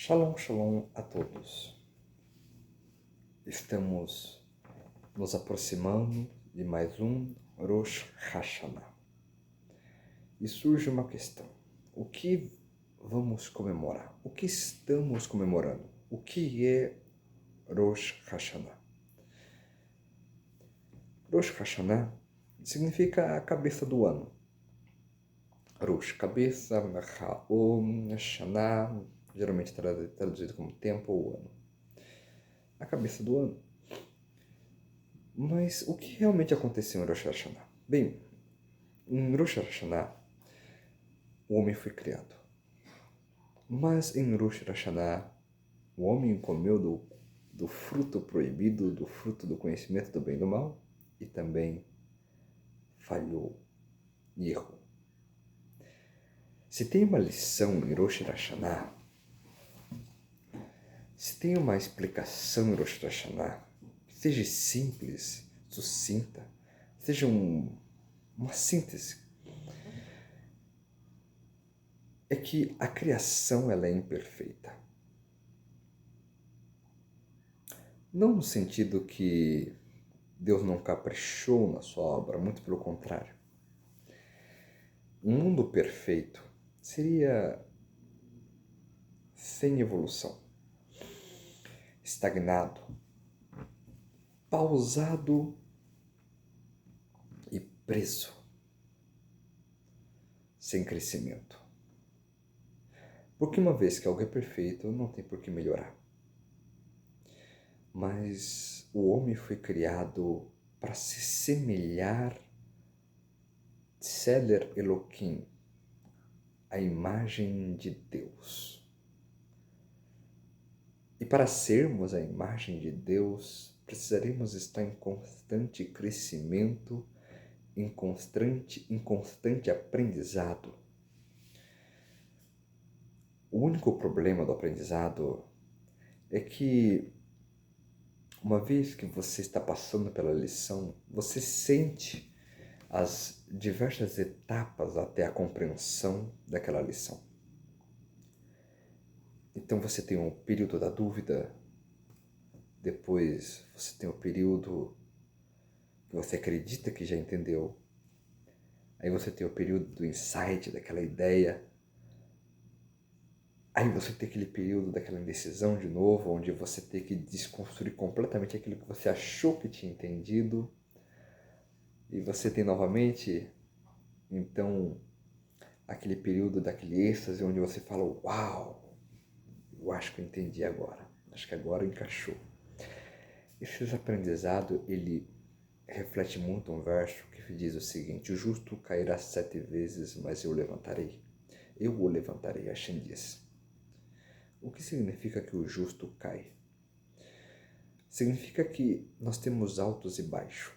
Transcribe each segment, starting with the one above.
Shalom, shalom a todos. Estamos nos aproximando de mais um Rosh Hashanah. E surge uma questão. O que vamos comemorar? O que estamos comemorando? O que é Rosh Hashanah? Rosh Hashanah significa a cabeça do ano. Rosh, cabeça, Ha'om, Hashanah, geralmente traduzido como tempo ou ano. A cabeça do ano. Mas o que realmente aconteceu em Rosh Hashanah? Bem, em Rosh Hashanah, o homem foi criado. Mas em Rosh Hashanah, o homem comeu do fruto proibido, do fruto do conhecimento do bem e do mal, e também falhou e errou. Se tem uma lição em Rosh Hashanah, se tem uma explicação em Rosh Hashanah, que seja simples, sucinta, seja uma síntese, é que a criação ela é imperfeita. Não no sentido que Deus não caprichou na sua obra, muito pelo contrário. Um mundo perfeito seria sem evolução, estagnado, pausado e preso, sem crescimento. Porque uma vez que algo é perfeito, não tem por que melhorar. Mas o homem foi criado para se semelhar Seder Elohim, a imagem de Deus. E para sermos a imagem de Deus, precisaremos estar em constante crescimento, em constante aprendizado. O único problema do aprendizado é que, uma vez que você está passando pela lição, você sente as diversas etapas até a compreensão daquela lição. Então você tem um período da dúvida, depois você tem o período que você acredita que já entendeu, aí você tem o período do insight, daquela ideia, aí você tem aquele período daquela indecisão de novo, onde você tem que desconstruir completamente aquilo que você achou que tinha entendido, e você tem novamente, então, aquele período daquele êxtase, onde você fala, uau, eu acho que eu entendi agora, acho que agora encaixou. Esse aprendizado, ele reflete muito um verso que diz o seguinte: o justo cairá 7 vezes, mas eu levantarei. Eu o levantarei, Hashem diz. O que significa que o justo cai? Significa que nós temos altos e baixos.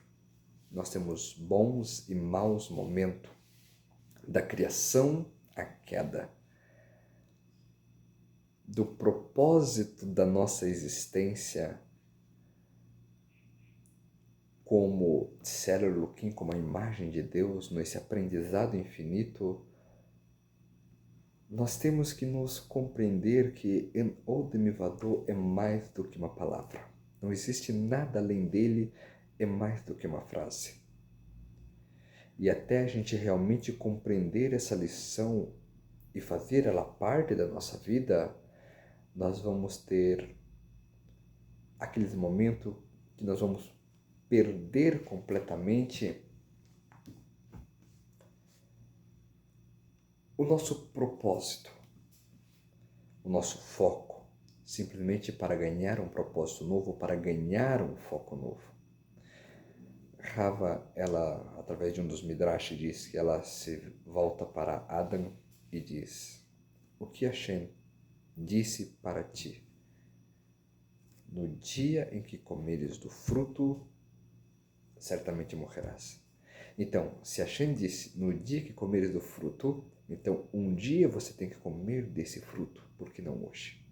Nós temos bons e maus momentos, da criação à queda, do propósito da nossa existência como Ser Elohim, como a imagem de Deus, nesse aprendizado infinito. Nós temos que nos compreender que En Od Milvado é mais do que uma palavra. Não existe nada além dele, é mais do que uma frase. E até a gente realmente compreender essa lição e fazer ela parte da nossa vida, nós vamos ter aqueles momentos que nós vamos perder completamente o nosso propósito, o nosso foco, simplesmente para ganhar um propósito novo, para ganhar um foco novo. Rava, ela, através de um dos Midrash, diz que ela se volta para Adam e diz: o que Hashem disse para ti? No dia em que comeres do fruto, certamente morrerás. Então, se Hashem disse, no dia que comeres do fruto, então um dia você tem que comer desse fruto, por que não hoje?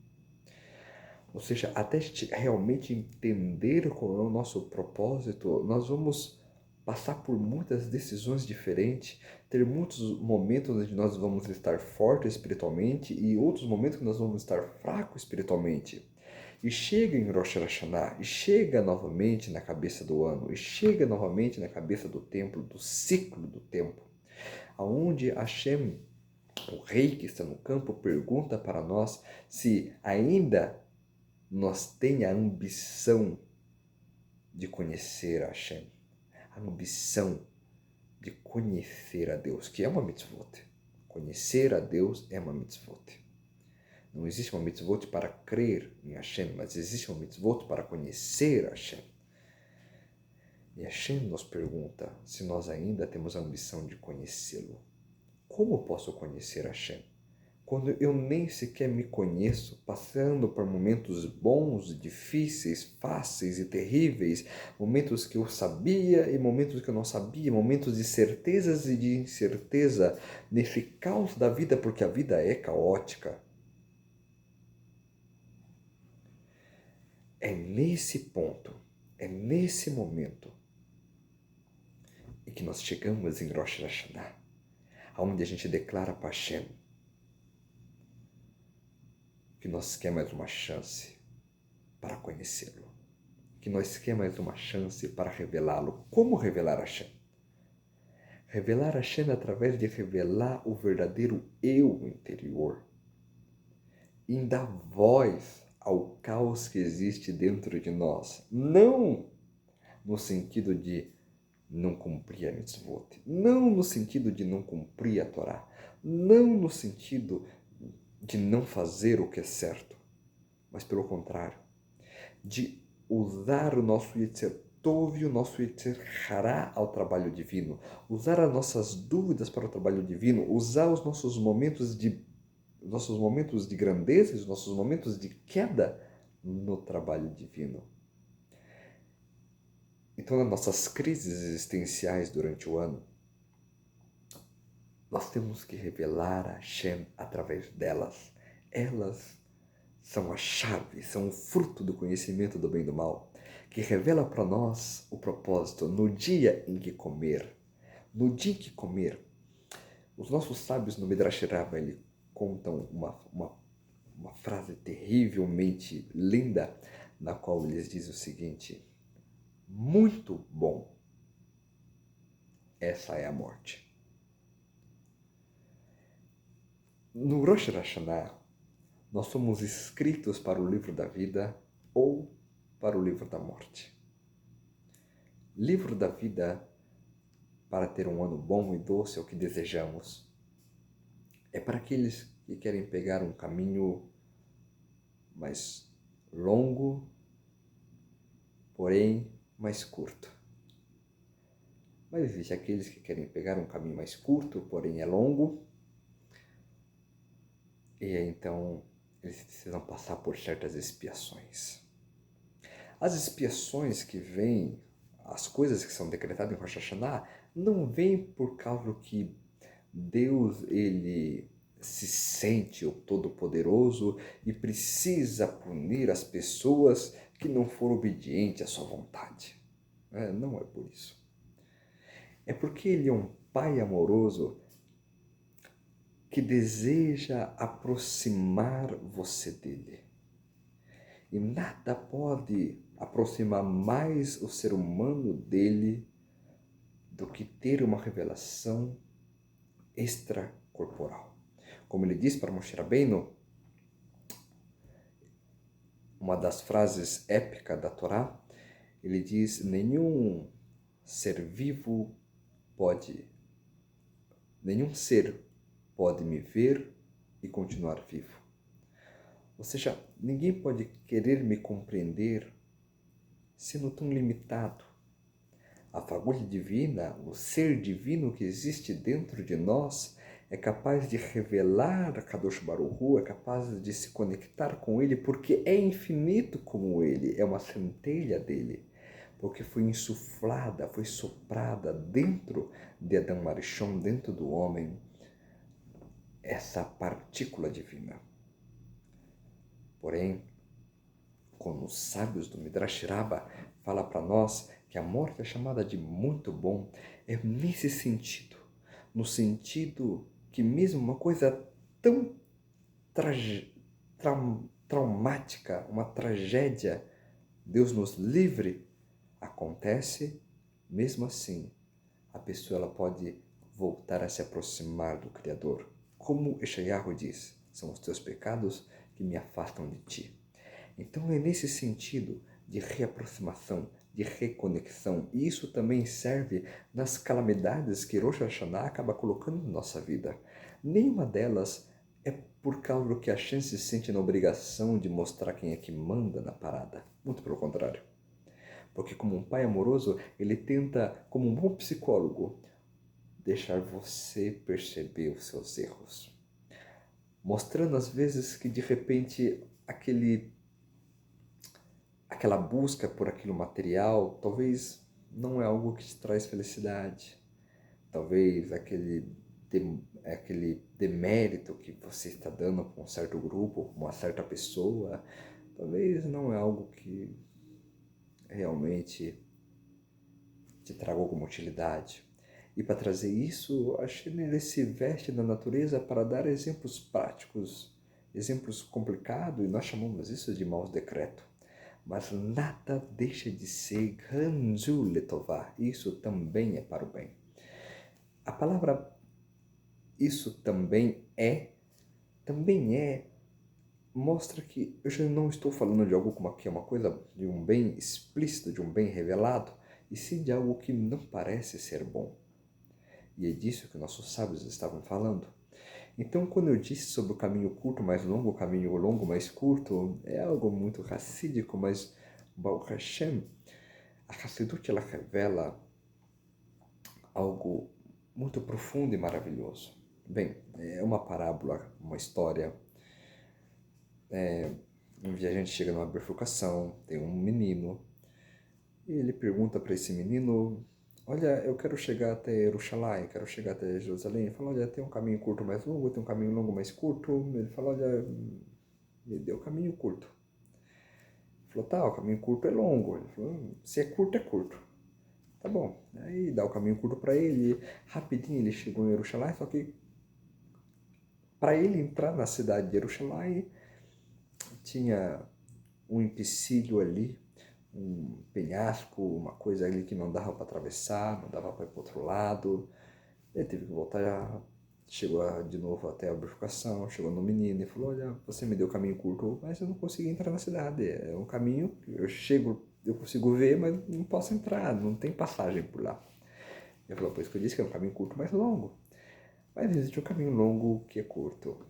Ou seja, até a gente realmente entender qual é o nosso propósito, nós vamos passar por muitas decisões diferentes, ter muitos momentos onde nós vamos estar fortes espiritualmente e outros momentos que nós vamos estar fracos espiritualmente. E chega em Rosh Hashanah, e chega novamente na cabeça do ano, e chega novamente na cabeça do templo, do ciclo do tempo, aonde Hashem, o rei que está no campo, pergunta para nós se ainda nós temos a ambição de conhecer a Hashem, a ambição de conhecer a Deus, que é uma mitzvot. Conhecer a Deus é uma mitzvot. Não existe uma mitzvot para crer em Hashem, mas existe uma mitzvot para conhecer Hashem. E Hashem nos pergunta se nós ainda temos a ambição de conhecê-lo. Como posso conhecer Hashem? Quando eu nem sequer me conheço, passando por momentos bons, difíceis, fáceis e terríveis, momentos que eu sabia e momentos que eu não sabia, momentos de certezas e de incerteza, nesse caos da vida, porque a vida é caótica. É nesse ponto, é nesse momento em que nós chegamos em Rosh Hashanah, onde a gente declara para Hashem que nós quer mais uma chance para conhecê-lo, que nós quer mais uma chance para revelá-lo. Como revelar Hashem? Revelar Hashem através de revelar o verdadeiro eu interior e dar voz ao caos que existe dentro de nós, não no sentido de não cumprir a mitzvot, não no sentido de não cumprir a Torá, não no sentido de não fazer o que é certo, mas pelo contrário, de usar o nosso Yetzer Tov e o nosso Yetzer Hará ao trabalho divino, usar as nossas dúvidas para o trabalho divino, usar os nossos momentos de grandeza, os nossos momentos de queda no trabalho divino. Então, nas nossas crises existenciais durante o ano, nós temos que revelar a Hashem através delas. Elas são a chave, são o fruto do conhecimento do bem e do mal, que revela para nós o propósito no dia em que comer. No dia em que comer, os nossos sábios no Midrash Rabbah contam uma frase terrivelmente linda, na qual eles dizem o seguinte: muito bom, essa é a morte. No Rosh Hashanah, nós somos inscritos para o livro da vida ou para o livro da morte. Livro da vida, para ter um ano bom e doce, é o que desejamos. É para aqueles que querem pegar um caminho mais longo, porém mais curto. Mas existe aqueles que querem pegar um caminho mais curto, porém é longo, e então eles precisam passar por certas expiações. As expiações que vêm, as coisas que são decretadas em Rosh Hashanah, não vêm por causa que Deus, ele se sente o Todo-Poderoso e precisa punir as pessoas que não foram obedientes à sua vontade. Não é por isso. É porque ele é um Pai amoroso que deseja aproximar você dele. E nada pode aproximar mais o ser humano dele do que ter uma revelação extracorporal. Como ele diz para Moshe Rabbeinu, uma das frases épicas da Torá, ele diz: nenhum ser pode me ver e continuar vivo. Ou seja, ninguém pode querer me compreender sendo tão limitado. A fagulha divina, o ser divino que existe dentro de nós, é capaz de revelar a Kadosh Baruch Hu, é capaz de se conectar com ele, porque é infinito como ele, é uma centelha dele, porque foi insuflada, foi soprada dentro de Adam Arishon, dentro do homem, essa partícula divina. Porém, como os sábios do Midrash Rabbah falam para nós que a morte é chamada de muito bom, é nesse sentido. No sentido que mesmo uma coisa tão traumática, uma tragédia, Deus nos livre, acontece, mesmo assim, a pessoa ela pode voltar a se aproximar do Criador. Como Eshayahu diz, são os teus pecados que me afastam de ti. Então é nesse sentido de reaproximação, de reconexão. E isso também serve nas calamidades que Rosh Hashanah acaba colocando na nossa vida. Nenhuma delas é por causa do que a Hashem se sente na obrigação de mostrar quem é que manda na parada. Muito pelo contrário. Porque como um pai amoroso, ele tenta, como um bom psicólogo, deixar você perceber os seus erros. Mostrando às vezes que de repente aquela busca por aquilo material talvez não é algo que te traz felicidade. Talvez aquele demérito que você está dando para um certo grupo, para uma certa pessoa, talvez não é algo que realmente te traga alguma utilidade. E para trazer isso, a Shine ele se veste da natureza para dar exemplos práticos, exemplos complicados, e nós chamamos isso de maus decretos. Mas nada deixa de ser Ganzu Letová. Isso também é para o bem. A palavra isso também é, mostra que eu já não estou falando de algo como aqui, é uma coisa de um bem explícito, de um bem revelado, e sim de algo que não parece ser bom. E é disso que nossos sábios estavam falando. Então, quando eu disse sobre o caminho curto mais longo, o caminho longo mais curto, é algo muito racídico, mas Baruch Hashem, a Hassidut ela revela algo muito profundo e maravilhoso. Bem, é uma parábola, uma história. Um viajante chega numa bifurcação, tem um menino, e ele pergunta para esse menino: olha, eu quero chegar até Jerusalém, quero chegar até Jerusalém. Ele fala: olha, tem um caminho curto mais longo, tem um caminho longo mais curto. Ele fala: olha, me deu o caminho curto. Ele falou: tá, o caminho curto é longo. Ele falou: se é curto, é curto. Tá bom. Aí dá o caminho curto para ele. Rapidinho ele chegou em Jerusalém, só que para ele entrar na cidade de Jerusalém tinha um empecilho ali, um penhasco, uma coisa ali que não dava para atravessar, não dava para ir para o outro lado. Ele teve que voltar, chegou de novo até a bifurcação, chegou no menino e falou: olha, você me deu o caminho curto, mas eu não consegui entrar na cidade. É um caminho, eu consigo ver, mas não posso entrar, não tem passagem por lá. Ele falou: por isso que eu disse que é um caminho curto mais longo. Mas existe um caminho longo que é curto.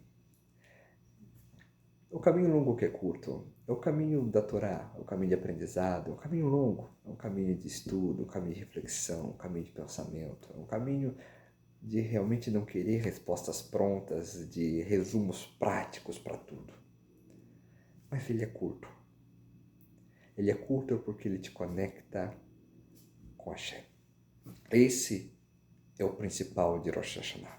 O caminho longo que é curto é o caminho da Torá, é o caminho de aprendizado, é um caminho longo, é um caminho de estudo, um caminho de reflexão, um caminho de pensamento, é um caminho de realmente não querer respostas prontas, de resumos práticos para tudo. Mas ele é curto. Ele é curto porque ele te conecta com Hashem. Esse é o principal de Rosh Hashanah.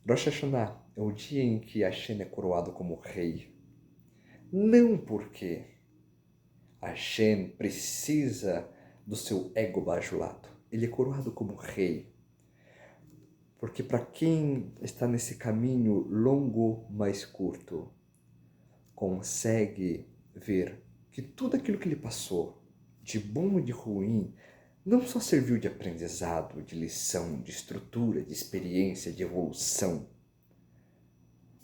Rosh Hashanah é o dia em que Hashem é coroado como rei. Não porque Hashem precisa do seu ego bajulado. Ele é coroado como rei. Porque para quem está nesse caminho longo, mais curto, consegue ver que tudo aquilo que ele passou, de bom e de ruim, não só serviu de aprendizado, de lição, de estrutura, de experiência, de evolução,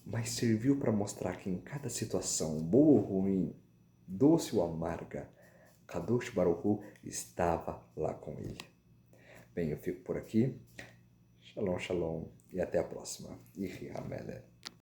mas serviu para mostrar que em cada situação, boa ou ruim, doce ou amarga, Kadosh Baruch Hu estava lá com ele. Bem, eu fico por aqui. Shalom, shalom e até a próxima. Ihi Hamelech.